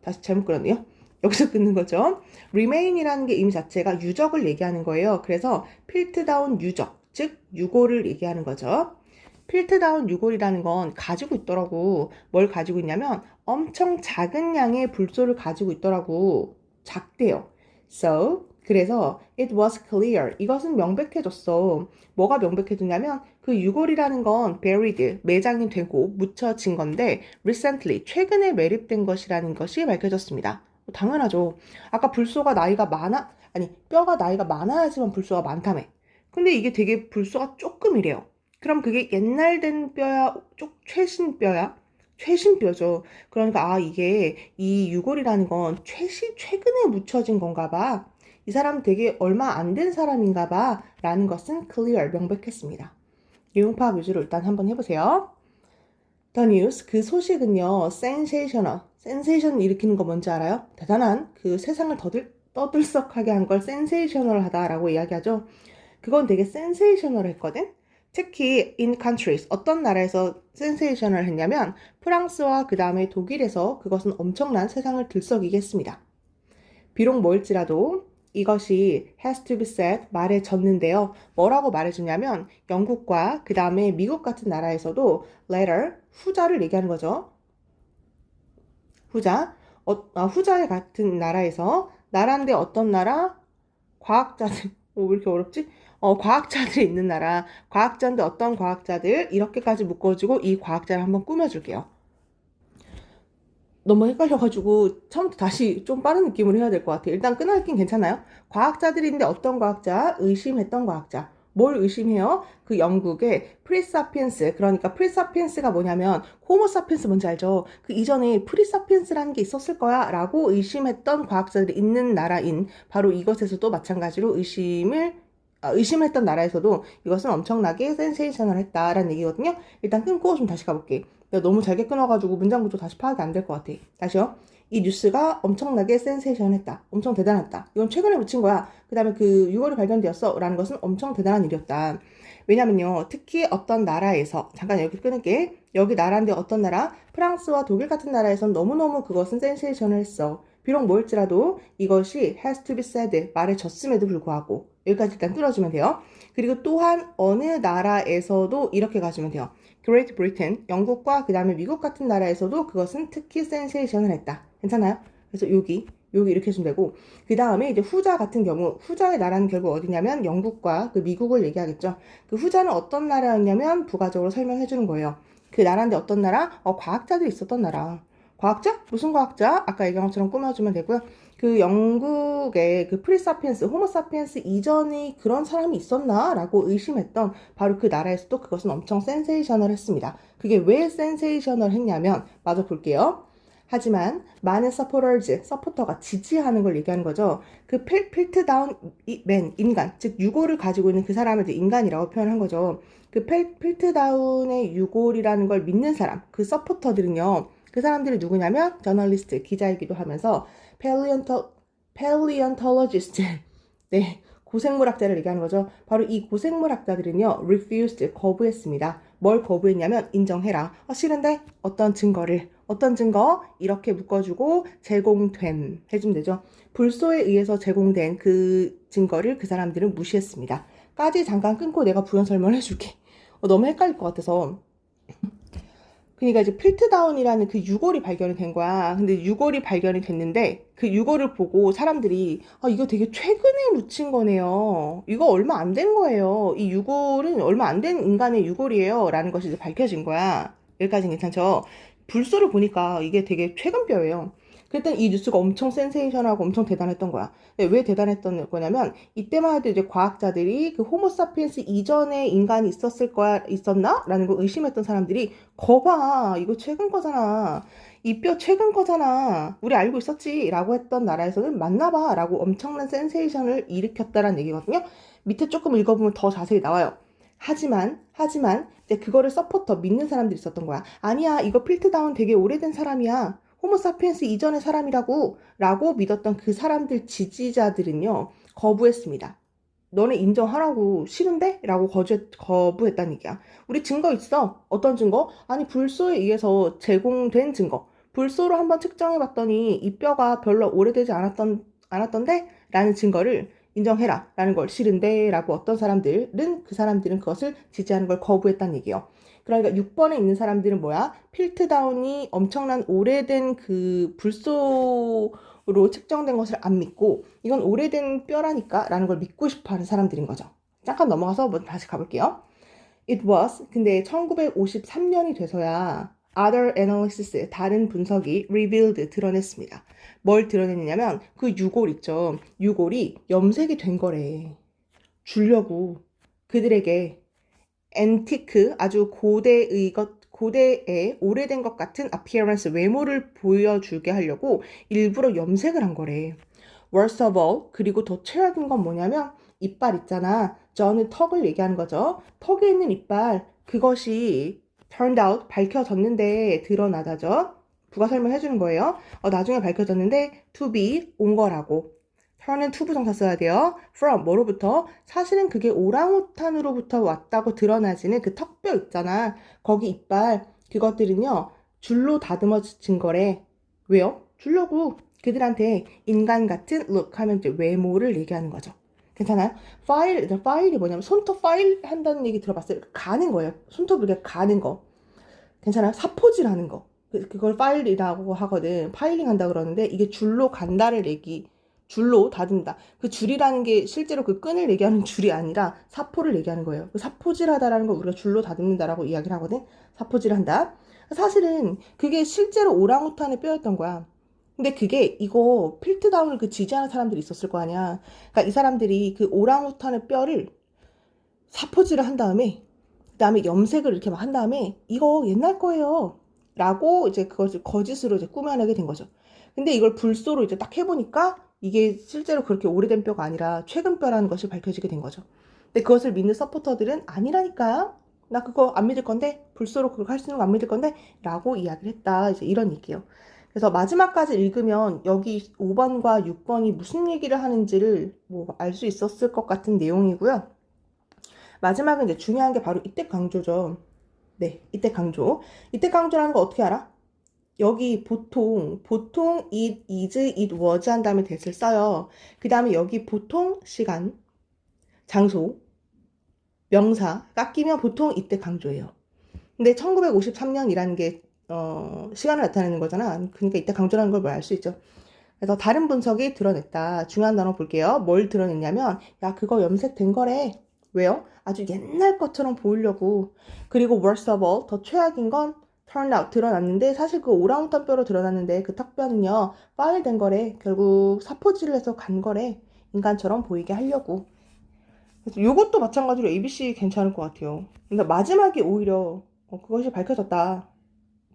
다시 잘못 그렸네요. 여기서 끊는 거죠. remain이라는 게 이미 자체가 유적을 얘기하는 거예요. 그래서 필트다운 유적, 즉 유골을 얘기하는 거죠. 필트다운 유골이라는 건 가지고 있더라고. 뭘 가지고 있냐면 엄청 작은 양의 불소를 가지고 있더라고. 작대요. So, 그래서 it was clear. 이것은 명백해졌어. 뭐가 명백해졌냐면 그 유골이라는 건 buried, 매장이 되고 묻혀진 건데 recently, 최근에 매립된 것이라는 것이 밝혀졌습니다. 당연하죠. 아까 불소가 나이가 뼈가 나이가 많아야지만 불소가 많다며. 근데 이게 되게 불소가 조금이래요. 그럼 그게 옛날 된 뼈야, 최신 뼈야? 최신뼈죠. 그러니까 이게 이 유골이라는 건 최근에 묻혀진 건가 봐. 이 사람 되게 얼마 안 된 사람인가 봐 라는 것은 clear, 명백했습니다. 내용 파악 위주로 일단 한번 해보세요. The news, 그 소식은요, sensational, 센세이션 일으키는 거 뭔지 알아요? 대단한 그 세상을 떠들썩하게 한 걸 sensational하다라고 이야기하죠. 그건 되게 sensational했거든. 특히 in countries, 어떤 나라에서 센세이션을 했냐면 프랑스와 그 다음에 독일에서 그것은 엄청난 세상을 들썩이게 했습니다. 비록 뭐일지라도 이것이 has to be said, 말해졌는데요. 뭐라고 말해줬냐면 영국과 그 다음에 미국 같은 나라에서도 later, 후자를 얘기하는 거죠. 후자의 같은 나라에서 나라인데 어떤 나라? 과학자들, 왜 이렇게 어렵지? 과학자들이 있는 나라, 과학자인데 어떤 과학자들, 이렇게까지 묶어주고 이 과학자를 한번 꾸며줄게요. 너무 헷갈려가지고 처음부터 다시 좀 빠른 느낌으로 해야 될 것 같아요. 일단 끊어읽긴 괜찮아요. 과학자들인데 어떤 과학자? 의심했던 과학자. 뭘 의심해요? 그 영국의 프리사피엔스, 그러니까 프리사피엔스가 뭐냐면 호모사피엔스 뭔지 알죠? 그 이전에 프리사피엔스라는 게 있었을 거야 라고 의심했던 과학자들이 있는 나라인 바로 이것에서도 마찬가지로 의심했던 나라에서도 이것은 엄청나게 센세이셔널 했다라는 얘기거든요. 일단 끊고 좀 다시 가볼게. 내가 너무 잘게 끊어가지고 문장 구조 다시 파악이 안 될 것 같아. 다시요. 이 뉴스가 엄청나게 센세이션했다. 엄청 대단했다. 이건 최근에 붙인 거야. 그 다음에 그 6월에 발견되었어. 라는 것은 엄청 대단한 일이었다. 왜냐면요. 특히 어떤 나라에서, 잠깐 여기 끊을게. 여기 나라인데 어떤 나라? 프랑스와 독일 같은 나라에서는 너무너무 그것은 센세이션을 했어. 비록 뭐일지라도 이것이 has to be said, 말해졌음에도 불구하고 여기까지 일단 끊어주면 돼요. 그리고 또한 어느 나라에서도 이렇게 가시면 돼요. Great Britain, 영국과 그 다음에 미국 같은 나라에서도 그것은 특히 센세이션을 했다. 괜찮아요? 그래서 여기 이렇게 해주면 되고 그 다음에 이제 후자 같은 경우 후자의 나라는 결국 어디냐면 영국과 그 미국을 얘기하겠죠. 그 후자는 어떤 나라였냐면 부가적으로 설명해 주는 거예요. 그 나라인데 어떤 나라? 과학자들이 있었던 나라. 과학자? 무슨 과학자? 아까 얘기한 것처럼 꾸며주면 되고요. 그 영국의 그 프리사피엔스, 호모사피엔스 이전이 그런 사람이 있었나? 라고 의심했던 바로 그 나라에서도 그것은 엄청 센세이셔널 했습니다. 그게 왜 센세이셔널 했냐면, 마저 볼게요. 하지만 많은 서포터가 지지하는 걸 얘기하는 거죠. 그 필트다운 맨, 인간, 즉 유골을 가지고 있는 그 사람을 이제 인간이라고 표현한 거죠. 그 필트다운의 유골이라는 걸 믿는 사람, 그 서포터들은요. 그 사람들이 누구냐면 저널리스트, 기자이기도 하면서 paleontologist, 네, 고생물학자를 얘기하는 거죠. 바로 이 고생물학자들은요, refused, 거부했습니다. 뭘 거부했냐면 인정해라. 싫은데 어떤 증거 이렇게 묶어주고 제공된 해주면 되죠. 불소에 의해서 제공된 그 증거를 그 사람들은 무시했습니다. 까지 잠깐 끊고 내가 부연 설명을 해줄게. 너무 헷갈릴 것 같아서. 그러니까 이제 필트다운이라는 그 유골이 발견이 된 거야. 근데 유골이 발견이 됐는데 그 유골을 보고 사람들이 이거 되게 최근에 묻힌 거네요. 이거 얼마 안 된 거예요. 이 유골은 얼마 안 된 인간의 유골이에요. 라는 것이 이제 밝혀진 거야. 여기까지는 괜찮죠? 불소를 보니까 이게 되게 최근 뼈예요. 그랬더니 이 뉴스가 엄청 센세이션하고 엄청 대단했던 거야. 왜 대단했던 거냐면 이때만 해도 이제 과학자들이 그 호모사피엔스 이전에 인간이 있었나? 라는 걸 의심했던 사람들이 거봐 이거 최근 거잖아. 이 뼈 최근 거잖아. 우리 알고 있었지? 라고 했던 나라에서는 맞나 봐 라고 엄청난 센세이션을 일으켰다라는 얘기거든요. 밑에 조금 읽어보면 더 자세히 나와요. 하지만 이제 그거를 믿는 사람들이 있었던 거야. 아니야 이거 필트다운 되게 오래된 사람이야. 호모사피엔스 이전의 사람이라고 라고 믿었던 그 사람들 지지자들은요 거부했습니다. 너네 인정하라고 싫은데? 라고 거부했다는 얘기야. 우리 증거 있어. 어떤 증거? 아니 불소에 의해서 제공된 증거. 불소로 한번 측정해봤더니 이 뼈가 별로 오래되지 않았던데? 라는 증거를 인정해라 라는 걸 싫은데? 라고 어떤 사람들은 그 사람들은 그것을 지지하는 걸 거부했다는 얘기예요. 그러니까 6번에 있는 사람들은 뭐야? 필트다운이 엄청난 오래된 그 불소로 측정된 것을 안 믿고 이건 오래된 뼈라니까 라는 걸 믿고 싶어 하는 사람들인 거죠. 잠깐 넘어가서 다시 가볼게요. It was, 근데 1953년이 돼서야 other analysis, 다른 분석이 revealed, 드러냈습니다. 뭘 드러냈냐면 그 유골 있죠. 유골이 염색이 된 거래. 주려고 그들에게 앤티크, 아주 고대의 오래된 것 같은 appearance, 외모를 보여주게 하려고 일부러 염색을 한 거래. Worst of all, 그리고 더 최악인 건 뭐냐면 이빨 있잖아. 저는 턱을 얘기하는 거죠. 턱에 있는 이빨, 그것이 turned out, 밝혀졌는데 드러나다죠. 부가 설명해 주는 거예요. 나중에 밝혀졌는데 to be, 온 거라고. turn은 to 부정사 써야 돼요. from, 뭐로부터? 사실은 그게 오랑우탄으로부터 왔다고 드러나지는 그 턱뼈 있잖아. 거기 이빨, 그것들은요, 줄로 다듬어진 거래. 왜요? 주려고 그들한테 인간 같은 look 하면 이제 외모를 얘기하는 거죠. 괜찮아요? 파일이 뭐냐면 손톱 파일 한다는 얘기 들어봤어요? 가는 거예요. 손톱을 이렇게 가는 거. 괜찮아요? 사포질하는 거. 그걸 파일이라고 하거든. 파일링 한다 그러는데 이게 줄로 간다를 줄로 다듬다. 그 줄이라는 게 실제로 그 끈을 얘기하는 줄이 아니라 사포를 얘기하는 거예요. 그 사포질하다라는 걸 우리가 줄로 다듬는다라고 이야기를 하거든. 사포질한다. 사실은 그게 실제로 오랑우탄의 뼈였던 거야. 근데 그게 이거 필트다운을 그 지지하는 사람들이 있었을 거 아니야. 그러니까 이 사람들이 그 오랑우탄의 뼈를 사포질을 한 다음에 그다음에 염색을 이렇게 막 한 다음에 이거 옛날 거예요. 라고 이제 그것을 거짓으로 이제 꾸며내게 된 거죠. 근데 이걸 불소로 이제 딱 해보니까 이게 실제로 그렇게 오래된 뼈가 아니라 최근 뼈라는 것이 밝혀지게 된 거죠. 근데 그것을 믿는 서포터들은 아니라니까. 나 그거 안 믿을 건데 불소로 그걸 할 수 있는 거 안 믿을 건데 라고 이야기를 했다. 이제 이런 얘기예요. 그래서 마지막까지 읽으면 여기 5번과 6번이 무슨 얘기를 하는지를 뭐 알 수 있었을 것 같은 내용이고요. 마지막은 이제 중요한 게 바로 이때 강조죠. 네, 이때 강조. 이때 강조라는 거 어떻게 알아? 여기 보통 it is, it was 한 다음에 that을 써요. 그 다음에 여기 보통 시간, 장소, 명사 깎이면 보통 이때 강조예요. 근데 1953년이라는 게 시간을 나타내는 거잖아. 그러니까 이때 강조라는 걸 뭐 알 수 있죠. 그래서 다른 분석이 드러냈다. 중요한 단어 볼게요. 뭘 드러냈냐면 야 그거 염색된 거래. 왜요? 아주 옛날 것처럼 보이려고. 그리고 worst of all, 더 최악인 건 turned out 드러났는데 사실 그 오랑우탄 뼈로 드러났는데 그 턱뼈는요 파일된 거래. 결국 사포질을 해서 간 거래. 인간처럼 보이게 하려고. 그래서 요것도 마찬가지로 ABC 괜찮을 것 같아요. 근데 마지막에 오히려 그것이 밝혀졌다.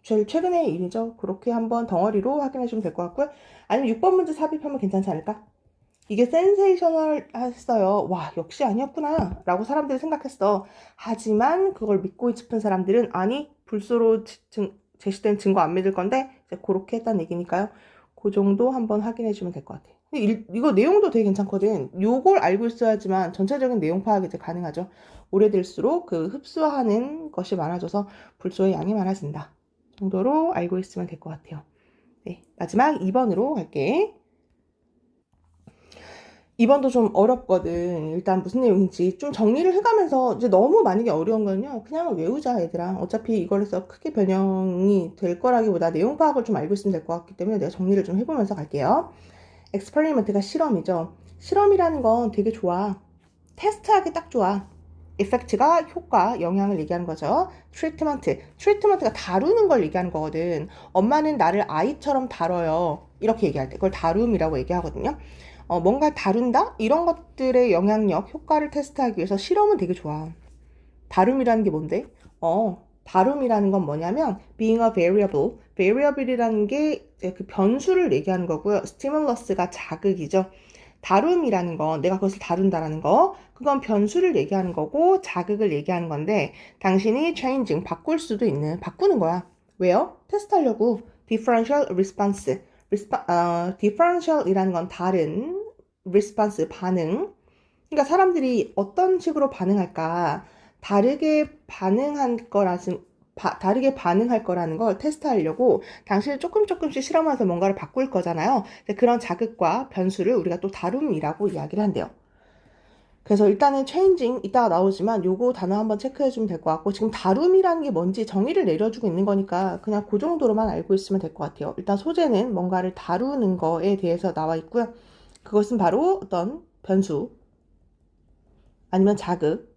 제일 최근의 일이죠. 그렇게 한번 덩어리로 확인해 주면 될 것 같고요. 아니면 6번 문제 삽입하면 괜찮지 않을까? 이게 센세이셔널 했어요. 와, 역시 아니었구나. 라고 사람들이 생각했어. 하지만 그걸 믿고 싶은 사람들은 아니, 불소로 제시된 증거 안 믿을 건데, 이제 그렇게 했다는 얘기니까요. 그 정도 한번 확인해 주면 될 것 같아요. 이거 내용도 되게 괜찮거든. 요걸 알고 있어야지만 전체적인 내용 파악이 이제 가능하죠. 오래될수록 그 흡수하는 것이 많아져서 불소의 양이 많아진다. 정도로 알고 있으면 될 것 같아요. 네, 마지막 2번으로 갈게. 2번도 좀 어렵거든. 일단 무슨 내용인지 좀 정리를 해가면서 이제 너무 만약에 어려운 거는요. 그냥 외우자 얘들아. 어차피 이걸에서 크게 변형이 될 거라기보다 내용 파악을 좀 알고 있으면 될 것 같기 때문에 내가 정리를 좀 해보면서 갈게요. experiment 가 실험이죠. 실험이라는 건 되게 좋아. 테스트하기 딱 좋아. effect가 효과, 영향을 얘기하는 거죠. treatment가 다루는 걸 얘기하는 거거든. 엄마는 나를 아이처럼 다뤄요. 이렇게 얘기할 때 그걸 다룸이라고 얘기하거든요. 뭔가 다룬다? 이런 것들의 영향력, 효과를 테스트하기 위해서 실험은 되게 좋아. 다룸이라는 게 뭔데? 다룸이라는 건 뭐냐면 being a variable이라는 게 그 변수를 얘기하는 거고요. stimulus가 자극이죠. 다룸이라는 건 내가 그것을 다룬다라는 거, 그건 변수를 얘기하는 거고 자극을 얘기하는 건데 당신이 changing, 바꾸는 거야. 왜요? 테스트하려고. differential response. differential이라는 건 다른, response, 반응. 그러니까 사람들이 어떤 식으로 반응할까, 다르게 반응할 거라는 걸 테스트하려고 당신을 조금씩 실험해서 뭔가를 바꿀 거잖아요. 그런 자극과 변수를 우리가 또 다룸이라고 이야기를 한대요. 그래서 일단은 changing 이따가 나오지만 요거 단어 한번 체크해 주면 될 것 같고, 지금 다룸이라는 게 뭔지 정의를 내려주고 있는 거니까 그냥 그 정도로만 알고 있으면 될 것 같아요. 일단 소재는 뭔가를 다루는 거에 대해서 나와 있고요. 그것은 바로 어떤 변수 아니면 자극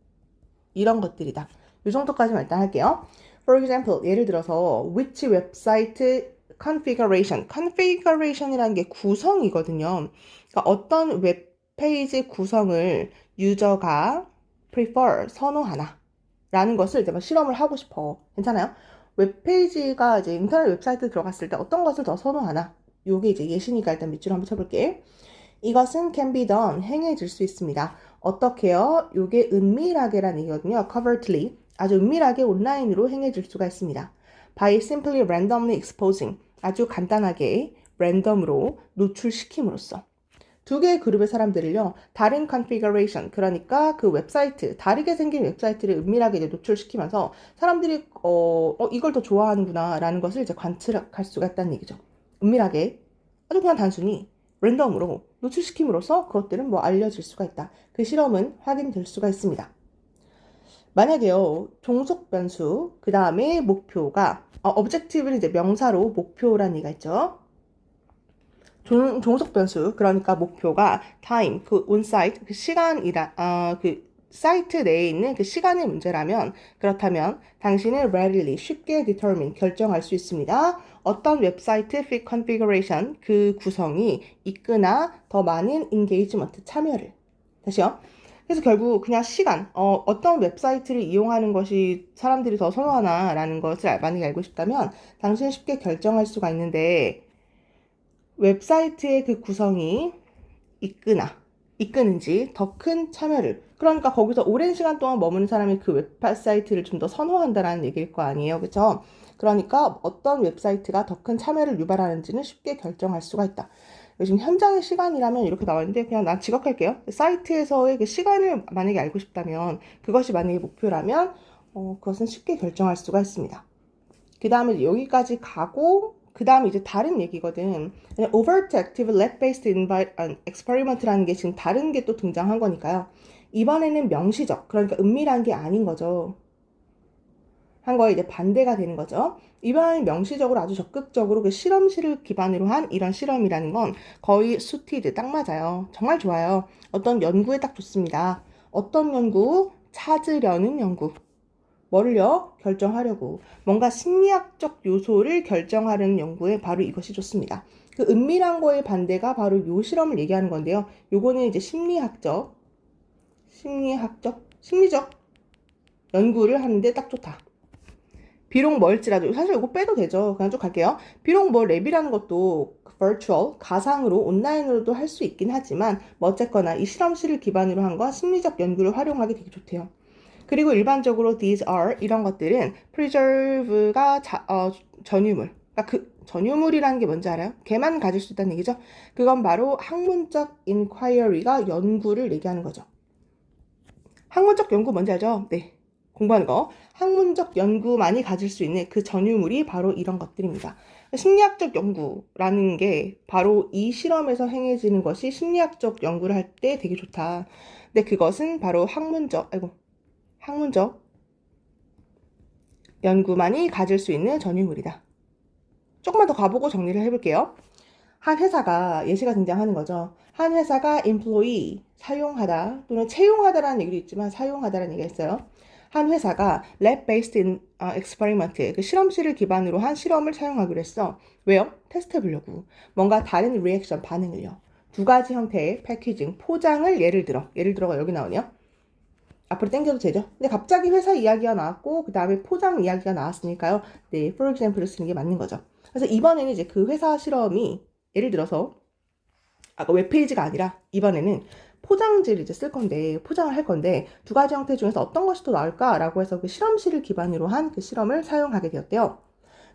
이런 것들이다. 이 정도까지만 일단 할게요. For example, 예를 들어서 which website configuration이라는 게 구성이거든요. 그러니까 어떤 웹페이지 구성을 유저가 선호하나 라는 것을 이제 실험을 하고 싶어. 괜찮아요? 웹페이지가 이제 인터넷 웹사이트 들어갔을 때 어떤 것을 더 선호하나? 요게 이제 예시니까 일단 밑줄 한번 쳐볼게. 이것은 can be done, 행해질 수 있습니다. 어떻게요? 요게 은밀하게라는 얘기거든요. covertly, 아주 은밀하게 온라인으로 행해질 수가 있습니다. by simply randomly exposing, 아주 간단하게 랜덤으로 노출시킴으로써. 두 개의 그룹의 사람들을요, 다른 configuration, 그러니까 그 웹사이트, 다르게 생긴 웹사이트를 은밀하게 이제 노출시키면서 사람들이, 이걸 더 좋아하는구나, 라는 것을 이제 관측할 수가 있다는 얘기죠. 은밀하게, 아주 그냥 단순히 랜덤으로 노출시킴으로써 그것들은 뭐 알려질 수가 있다. 그 실험은 확인될 수가 있습니다. 만약에요, 종속 변수, 그 다음에 목표가, objective는 이제 명사로 목표라는 얘기가 있죠. 종속 변수, 그러니까 목표가 time, 그 온사이트, 그 그 사이트 내에 있는 그 시간의 문제라면, 그렇다면 당신은 readily, 쉽게 determine, 결정할 수 있습니다. 어떤 웹사이트 fit configuration, 그 구성이 이끄나 더 많은 engagement, 참여를. 다시요. 그래서 결국 그냥 시간, 어떤 웹사이트를 이용하는 것이 사람들이 더 선호하나라는 것을 만약에 알고 싶다면 당신은 쉽게 결정할 수가 있는데, 웹사이트의 그 구성이 이끄는지 더 큰 참여를, 그러니까 거기서 오랜 시간 동안 머무는 사람이 그 웹사이트를 좀 더 선호한다라는 얘기일 거 아니에요. 그렇죠? 그러니까 어떤 웹사이트가 더 큰 참여를 유발하는지는 쉽게 결정할 수가 있다. 요즘 현장의 시간이라면 이렇게 나와 있는데 그냥 난 지각할게요. 사이트에서의 그 시간을 만약에 알고 싶다면, 그것이 만약에 목표라면 그것은 쉽게 결정할 수가 있습니다. 그 다음에 여기까지 가고 그 다음에 이제 다른 얘기거든. overt active lab-based experiment라는 게 지금 다른 게 또 등장한 거니까요. 이번에는 명시적, 그러니까 은밀한 게 아닌 거죠. 한 거에 이제 반대가 되는 거죠. 이번에는 명시적으로 아주 적극적으로 그 실험실을 기반으로 한 이런 실험이라는 건 거의 suited, 딱 맞아요. 정말 좋아요. 어떤 연구에 딱 좋습니다. 어떤 연구? 찾으려는 연구. 뭐를요? 결정하려고. 뭔가 심리학적 요소를 결정하려는 연구에 바로 이것이 좋습니다. 그 은밀한 거의 반대가 바로 요 실험을 얘기하는 건데요. 요거는 이제 심리적 심리적 연구를 하는데 딱 좋다. 비록 멀지라도 사실 이거 빼도 되죠. 그냥 쭉 갈게요. 비록 뭐 랩이라는 것도 virtual, 가상으로 온라인으로도 할 수 있긴 하지만 뭐 어쨌거나 이 실험실을 기반으로 한 건 심리적 연구를 활용하기 되게 좋대요. 그리고 일반적으로 these are 이런 것들은 preserve가 전유물. 그러니까 그 전유물이라는 게 뭔지 알아요? 걔만 가질 수 있다는 얘기죠. 그건 바로 학문적 inquiry가 연구를 얘기하는 거죠. 학문적 연구 뭔지 알죠? 네. 공부하는 거. 학문적 연구만이 가질 수 있는 그 전유물이 바로 이런 것들입니다. 심리학적 연구라는 게 바로 이 실험에서 행해지는 것이 심리학적 연구를 할 때 되게 좋다. 근데 그것은 바로 학문적 연구만이 가질 수 있는 전유물이다. 조금만 더 가보고 정리를 해볼게요. 한 회사가 예시가 등장하는 거죠. 한 회사가 employee, 사용하다 또는 채용하다라는 얘기도 있지만 사용하다라는 얘기가 있어요. 한 회사가 lab-based experiment, 그 실험실을 기반으로 한 실험을 사용하기로 했어. 왜요? 테스트 해보려고. 뭔가 다른 리액션, 반응을요. 두 가지 형태의 패키징, 포장을 예를 들어가 여기 나오네요. 앞으로 당겨도 되죠? 근데 갑자기 회사 이야기가 나왔고 그 다음에 포장 이야기가 나왔으니까요. 네, for example을 쓰는 게 맞는 거죠. 그래서 이번에는 이제 그 회사 실험이 예를 들어서 아까 웹페이지가 아니라 이번에는 포장지를 이제 쓸 건데 포장을 할 건데 두 가지 형태 중에서 어떤 것이 더 나을까라고 해서 그 실험실을 기반으로 한 그 실험을 사용하게 되었대요.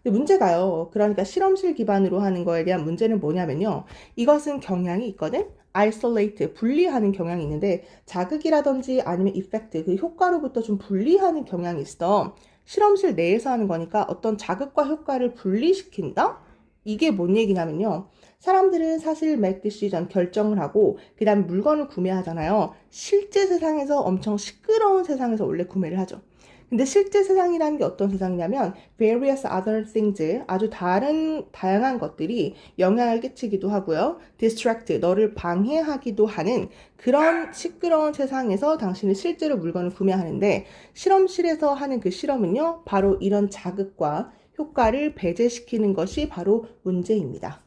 근데 문제가요. 그러니까 실험실 기반으로 하는 거에 대한 문제는 뭐냐면요. 이것은 경향이 있거든. isolate, 분리하는 경향이 있는데 자극이라든지 아니면 effect, 그 효과로부터 좀 분리하는 경향이 있어. 실험실 내에서 하는 거니까 어떤 자극과 효과를 분리시킨다? 이게 뭔 얘기냐면요. 사람들은 사실 make decision, 결정을 하고 그 다음에 물건을 구매하잖아요. 실제 세상에서 엄청 시끄러운 세상에서 원래 구매를 하죠. 근데 실제 세상이라는 게 어떤 세상이냐면 various other things, 아주 다양한 것들이 영향을 끼치기도 하고요. distract, 너를 방해하기도 하는 그런 시끄러운 세상에서 당신이 실제로 물건을 구매하는데 실험실에서 하는 그 실험은요. 바로 이런 자극과 효과를 배제시키는 것이 바로 문제입니다.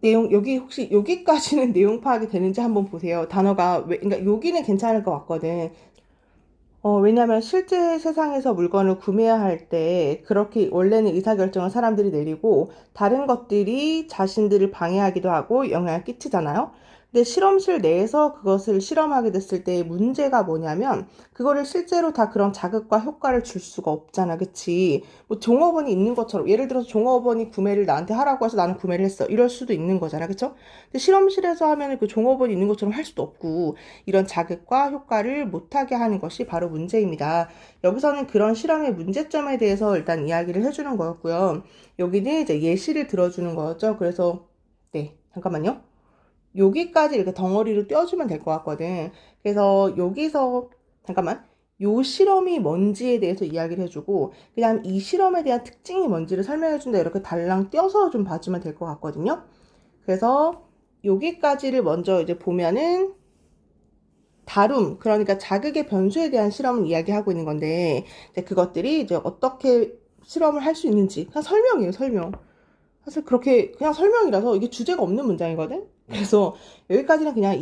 여기 혹시 여기까지는 내용 파악이 되는지 한번 보세요. 단어가 그러니까 여기는 괜찮을 것 같거든. 왜냐면 실제 세상에서 물건을 구매해야 할 때 그렇게 원래는 의사결정을 사람들이 내리고 다른 것들이 자신들을 방해하기도 하고 영향을 끼치잖아요. 근데 실험실 내에서 그것을 실험하게 됐을 때 문제가 뭐냐면 그거를 실제로 다 그런 자극과 효과를 줄 수가 없잖아. 그치? 뭐 종업원이 있는 것처럼 예를 들어서 종업원이 구매를 나한테 하라고 해서 나는 구매를 했어. 이럴 수도 있는 거잖아. 그쵸? 근데 실험실에서 하면 그 종업원이 있는 것처럼 할 수도 없고 이런 자극과 효과를 못하게 하는 것이 바로 문제입니다. 여기서는 그런 실험의 문제점에 대해서 일단 이야기를 해주는 거였고요. 여기는 이제 예시를 들어주는 거였죠. 그래서 네, 잠깐만요. 여기까지 이렇게 덩어리로 띄워주면 될 것 같거든. 그래서 여기서 잠깐만. 요 실험이 뭔지에 대해서 이야기를 해주고 그 다음 이 실험에 대한 특징이 뭔지를 설명해준다. 이렇게 달랑 띄어서 좀 봐주면 될 것 같거든요. 그래서 여기까지를 먼저 이제 보면은 다룸, 그러니까 자극의 변수에 대한 실험을 이야기하고 있는 건데, 이제 그것들이 이제 어떻게 실험을 할 수 있는지, 그냥 설명이에요, 설명. 사실 그렇게, 그냥 설명이라서 이게 주제가 없는 문장이거든? 그래서 여기까지는 그냥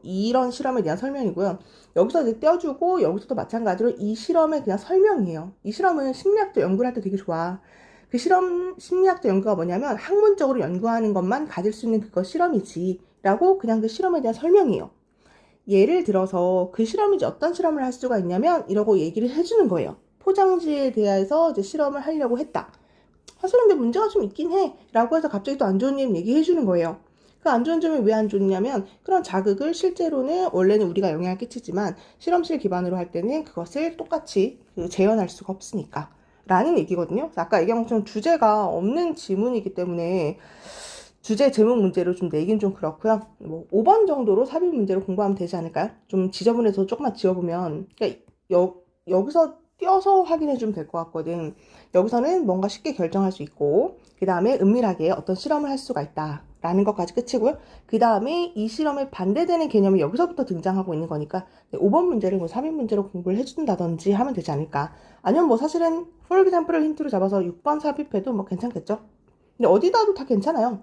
이런 실험에 대한 설명이고요. 여기서 이제 떼어주고, 여기서도 마찬가지로 이 실험의 그냥 설명이에요. 이 실험은 심리학적 연구를 할 때 되게 좋아. 그 심리학적 연구가 뭐냐면, 학문적으로 연구하는 것만 가질 수 있는 그거 실험이지. 라고 그냥 그 실험에 대한 설명이에요. 예를 들어서 그 실험이 이제 어떤 실험을 할 수가 있냐면 이러고 얘기를 해주는 거예요. 포장지에 대해서 이제 실험을 하려고 했다. 사실 근데 문제가 좀 있긴 해. 라고 해서 갑자기 또 안 좋은 일 얘기해 주는 거예요. 그 안 좋은 점이 왜 안 좋냐면 그런 자극을 실제로는 원래는 우리가 영향을 끼치지만 실험실 기반으로 할 때는 그것을 똑같이 재현할 수가 없으니까. 라는 얘기거든요. 아까 얘기한 것처럼 주제가 없는 지문이기 때문에 주제 제목 문제로 좀 내긴 좀 그렇고요. 뭐 5번 정도로 삽입 문제로 공부하면 되지 않을까요? 좀 지저분해서 조금만 지워보면 그러니까 여기서 띄어서 확인해 주면 될 것 같거든. 여기서는 뭔가 쉽게 결정할 수 있고 그 다음에 은밀하게 어떤 실험을 할 수가 있다 라는 것까지 끝이고요. 그 다음에 이 실험에 반대되는 개념이 여기서부터 등장하고 있는 거니까 5번 문제를 뭐 3인 문제로 공부를 해준다든지 하면 되지 않을까. 아니면 뭐 사실은 for example을 힌트로 잡아서 6번 삽입해도 뭐 괜찮겠죠. 근데 어디다도 다 괜찮아요.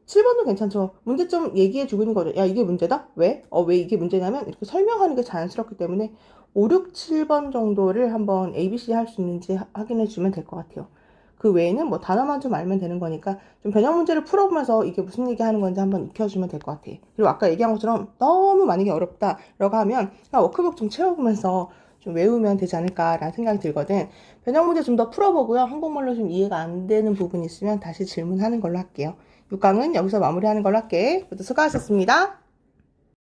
7번도 괜찮죠. 문제점 얘기해주고 있는 거죠. 야, 이게 문제다? 왜? 왜 이게 문제냐면 이렇게 설명하는 게 자연스럽기 때문에 5, 6, 7번 정도를 한번 ABC 할 수 있는지 확인해 주면 될 것 같아요. 그 외에는 뭐 단어만 좀 알면 되는 거니까 좀 변형 문제를 풀어보면서 이게 무슨 얘기 하는 건지 한번 익혀주면 될 것 같아요. 그리고 아까 얘기한 것처럼 너무 만약에 어렵다 라고 하면 그냥 워크북 좀 채워보면서 좀 외우면 되지 않을까라는 생각이 들거든. 변형 문제 좀 더 풀어보고요. 한국말로 좀 이해가 안 되는 부분이 있으면 다시 질문하는 걸로 할게요. 6강은 여기서 마무리하는 걸로 할게. 모두 수고하셨습니다.